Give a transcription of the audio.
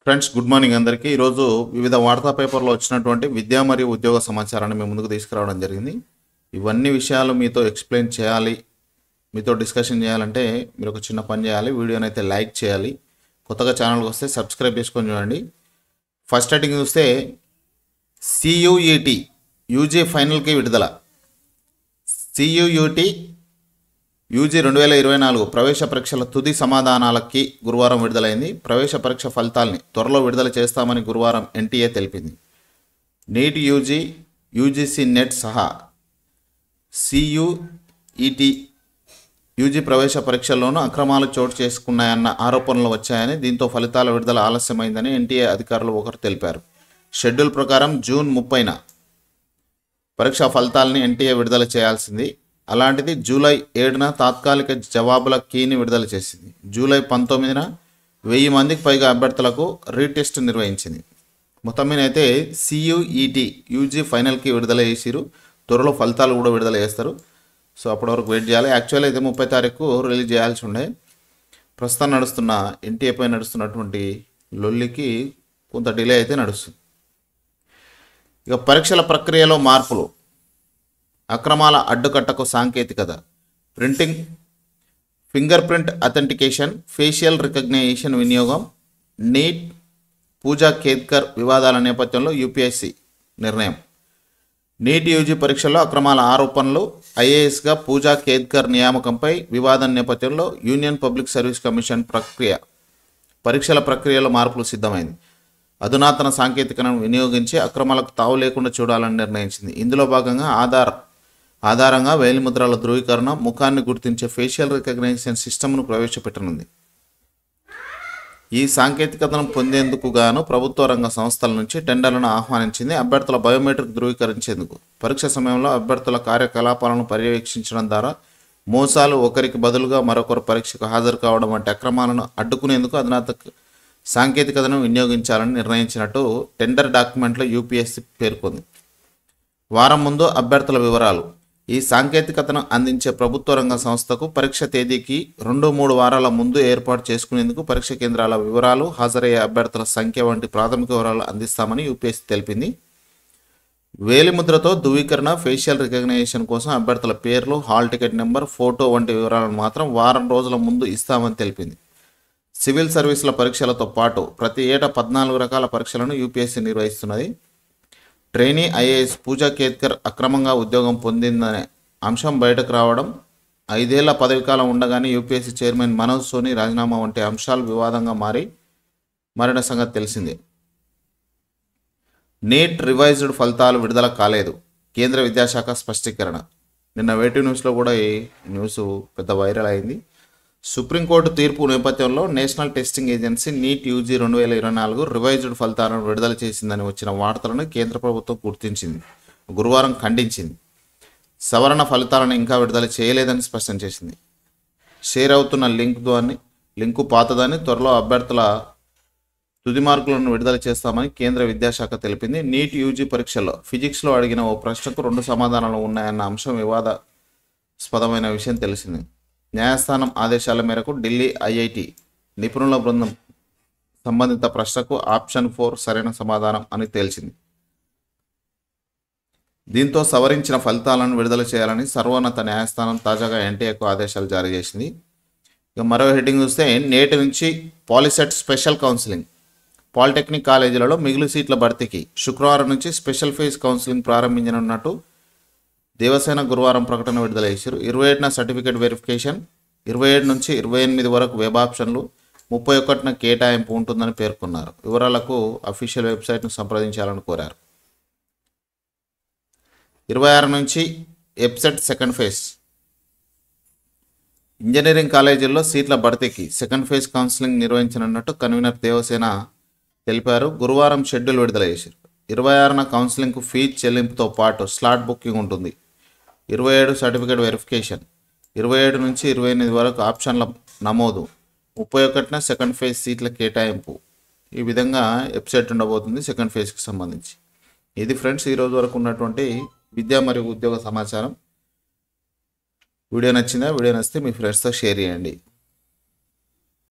Friends good morning అందరికీ. ఈరోజు వివిధ వార్తా పేపర్లో వచ్చినటువంటి విద్యా మరియు ఉద్యోగ సమాచారాన్ని మేము ముందుకు తీసుకురావడం జరిగింది. ఇవన్నీ విషయాలు మీతో ఎక్స్ప్లెయిన్ చేయాలి, మీతో డిస్కషన్ చేయాలంటే మీరు ఒక చిన్న పని చేయాలి. వీడియోని అయితే లైక్ చేయాలి. కొత్తగా ఛానల్కి వస్తే సబ్స్క్రైబ్ చేసుకొని చూడండి. ఫస్ట్ హెడ్డింగ్ చూస్తే సియుఈటి యూజీ ఫైనల్కి విడుదల. సియుఈటి యూజీ 2024 ప్రవేశ పరీక్షల తుది సమాధానాలకి గురువారం విడుదలైంది. ప్రవేశ పరీక్ష ఫలితాల్ని త్వరలో విడుదల చేస్తామని గురువారం ఎన్టీఏ తెలిపింది. నీట్ యూజీ, యూజీసీ నెట్ సహా సియుఈటి యూజీ ప్రవేశ పరీక్షల్లోనూ అక్రమాలు చోటు చేసుకున్నాయన్న ఆరోపణలు వచ్చాయని, దీంతో ఫలితాల విడుదల ఆలస్యమైందని ఎన్టీఏ అధికారులు ఒకరు తెలిపారు. షెడ్యూల్ ప్రకారం జూన్ 30న పరీక్షా ఫలితాలని ఎన్టీఏ విడుదల చేయాల్సింది. అలాంటిది జూలై 7న తాత్కాలిక జవాబుల కీని విడుదల చేసింది. జూలై 19న 1000 మందికి పైగా అభ్యర్థులకు రీటెస్ట్ నిర్వహించింది. మొత్తం మీద అయితే సియుఈటి యూజీ ఫైనల్కి విడుదల చేసిరు. త్వరలో ఫలితాలు కూడా విడుదల చేస్తారు. సో అప్పటి వరకు వెయిట్ చేయాలి. యాక్చువల్ అయితే 30 తారీఖు రిలీజ్ చేయాల్సి ఉండే. ప్రస్తుతం నడుస్తున్న ఎన్టీఏపై నడుస్తున్నటువంటి లొల్లికి కొంత డిలే అయితే నడుస్తుంది. ఇక పరీక్షల ప్రక్రియలో మార్పులు, అక్రమాల అడ్డుకట్టకు సాంకేతికత, printing, finger print authentication, facial recognition వినియోగం, నీట్, పూజా కేద్కర్ వివాదాల నేపథ్యంలో యూపీఎస్సీ నిర్ణయం. నీట్ యూజీ పరీక్షల్లో అక్రమాల ఆరోపణలు, ఐఏఎస్గా పూజా కేద్కర్ నియామకంపై వివాదం నేపథ్యంలో యూనియన్ పబ్లిక్ సర్వీస్ కమిషన్ పరీక్షల ప్రక్రియలో మార్పులు సిద్ధమైంది. అధునాతన సాంకేతికతను వినియోగించి అక్రమాలకు తావు లేకుండా చూడాలని నిర్ణయించింది. ఇందులో భాగంగా ఆధారంగా వేలిముద్రల ధృవీకరణ, ముఖాన్ని గుర్తించే ఫేషియల్ రికగ్నిషన్ సిస్టమ్ను ప్రవేశపెట్టనుంది. ఈ సాంకేతికతను పొందేందుకు గాను ప్రభుత్వ రంగ సంస్థల నుంచి టెండర్లను ఆహ్వానించింది. అభ్యర్థుల బయోమెట్రిక్ ధృవీకరించేందుకు, పరీక్ష సమయంలో అభ్యర్థుల కార్యకలాపాలను పర్యవేక్షించడం ద్వారా మోసాలు, ఒకరికి బదులుగా మరొకరు పరీక్షకు హాజరు కావడం వంటి అక్రమాలను అడ్డుకునేందుకు అధునాతన సాంకేతికతను వినియోగించాలని నిర్ణయించినట్టు టెండర్ డాక్యుమెంట్లో యూపీఎస్సీ పేర్కొంది. వారం ముందు అభ్యర్థుల వివరాలు, ఈ సాంకేతికతను అందించే ప్రభుత్వ రంగ సంస్థకు పరీక్ష తేదీకి 2-3 వారాల ముందు ఏర్పాటు చేసుకునేందుకు పరీక్ష కేంద్రాల వివరాలు, హాజరయ్యే అభ్యర్థుల సంఖ్య వంటి ప్రాథమిక వివరాలు అందిస్తామని యూపీఎస్సీ తెలిపింది. వేలిముద్రతో ధృవీకరణ, ఫేషియల్ రికగ్నిషన్ కోసం అభ్యర్థుల పేర్లు, హాల్ టికెట్ నెంబర్, ఫోటో వంటి వివరాలను మాత్రం వారం రోజుల ముందు ఇస్తామని తెలిపింది. సివిల్ సర్వీసుల పరీక్షలతో పాటు ప్రతి ఏటా 14 రకాల పరీక్షలను యూపీఎస్సీ నిర్వహిస్తున్నది. ట్రైనీ ఐఏఎస్ పూజా కేద్కర్ అక్రమంగా ఉద్యోగం పొందిందనే అంశం బయటకు రావడం, 5 ఏళ్ల పదవీకాలం ఉండగానే యూపీఎస్సీ చైర్మన్ మనోజ్ సోని రాజీనామా వంటి అంశాలు వివాదంగా మారిన సంగతి తెలిసిందే. నీట్ రివైజ్డ్ ఫలితాలు విడుదల కాలేదు, కేంద్ర విద్యాశాఖ స్పష్టీకరణ. నిన్న వేటివ్ న్యూస్లో కూడా ఈ న్యూస్ పెద్ద వైరల్ అయింది. సుప్రీంకోర్టు తీర్పు నేపథ్యంలో national testing agency NEET UG 2024 revised ఫలితాలను విడుదల చేసిందని వచ్చిన వార్తలను కేంద్ర ప్రభుత్వం గురువారం ఖండించింది. సవరణ ఫలితాలను ఇంకా విడుదల చేయలేదని స్పష్టం చేసింది. షేర్ అవుతున్న లింకు పాతదని, త్వరలో అభ్యర్థుల తుది మార్కులను విడుదల చేస్తామని కేంద్ర విద్యాశాఖ తెలిపింది. నీట్ యూజీ పరీక్షల్లో ఫిజిక్స్లో అడిగిన ఓ ప్రశ్నకు 2 సమాధానాలు ఉన్నాయన్న అంశం వివాదాస్పదమైన విషయం తెలిసింది. న్యాయస్థానం ఆదేశాల మేరకు ఢిల్లీ ఐఐటి నిపుణుల బృందం సంబంధిత ప్రశ్నకు ఆప్షన్ 4 సరైన సమాధానం అని తేల్చింది. దీంతో సవరించిన ఫలితాలను విడుదల చేయాలని సర్వోన్నత న్యాయస్థానం తాజాగా ఎన్టీఏకు ఆదేశాలు జారీ చేసింది. ఇక మరో హెడ్డింగ్ చూస్తే, నేటి నుంచి పాలిసెట్ స్పెషల్ కౌన్సిలింగ్. పాలిటెక్నిక్ కాలేజీలలో మిగులు సీట్ల భర్తీకి శుక్రవారం నుంచి స్పెషల్ ఫేజ్ కౌన్సిలింగ్ ప్రారంభించనున్నట్టు దేవసేన గురువారం ప్రకటన విడుదల చేశారు. 27న సర్టిఫికేట్ వెరిఫికేషన్, 27 నుంచి 28 వరకు వెబ్ ఆప్షన్లు, 31న కేటాయింపు ఉంటుందని పేర్కొన్నారు. వివరాలకు అఫీషియల్ వెబ్సైట్ను సంప్రదించాలని కోరారు. 26 నుంచి ఎబ్సెట్ సెకండ్ ఫేజ్. ఇంజనీరింగ్ కాలేజీల్లో సీట్ల భర్తీకి సెకండ్ ఫేజ్ కౌన్సిలింగ్ నిర్వహించనున్నట్టు కన్వీనర్ దేవసేన తెలిపారు. గురువారం షెడ్యూల్ విడుదల చేశారు. 26న కౌన్సిలింగ్కు ఫీజు చెల్లింపుతో పాటు స్లాట్ బుకింగ్ ఉంటుంది. 27 సర్టిఫికేట్ వెరిఫికేషన్, 27 నుంచి 28 వరకు ఆప్షన్ల నమోదు, 31న సెకండ్ ఫేజ్ సీట్ల కేటాయింపు. ఈ విధంగా వెబ్సైట్ ఉండబోతుంది సెకండ్ ఫేజ్కి సంబంధించి. ఇది ఫ్రెండ్స్ ఈరోజు వరకు ఉన్నటువంటి విద్యా మరియు ఉద్యోగ సమాచారం. వీడియో నచ్చిందా? వీడియో నచ్చితే మీ ఫ్రెండ్స్తో షేర్ చేయండి.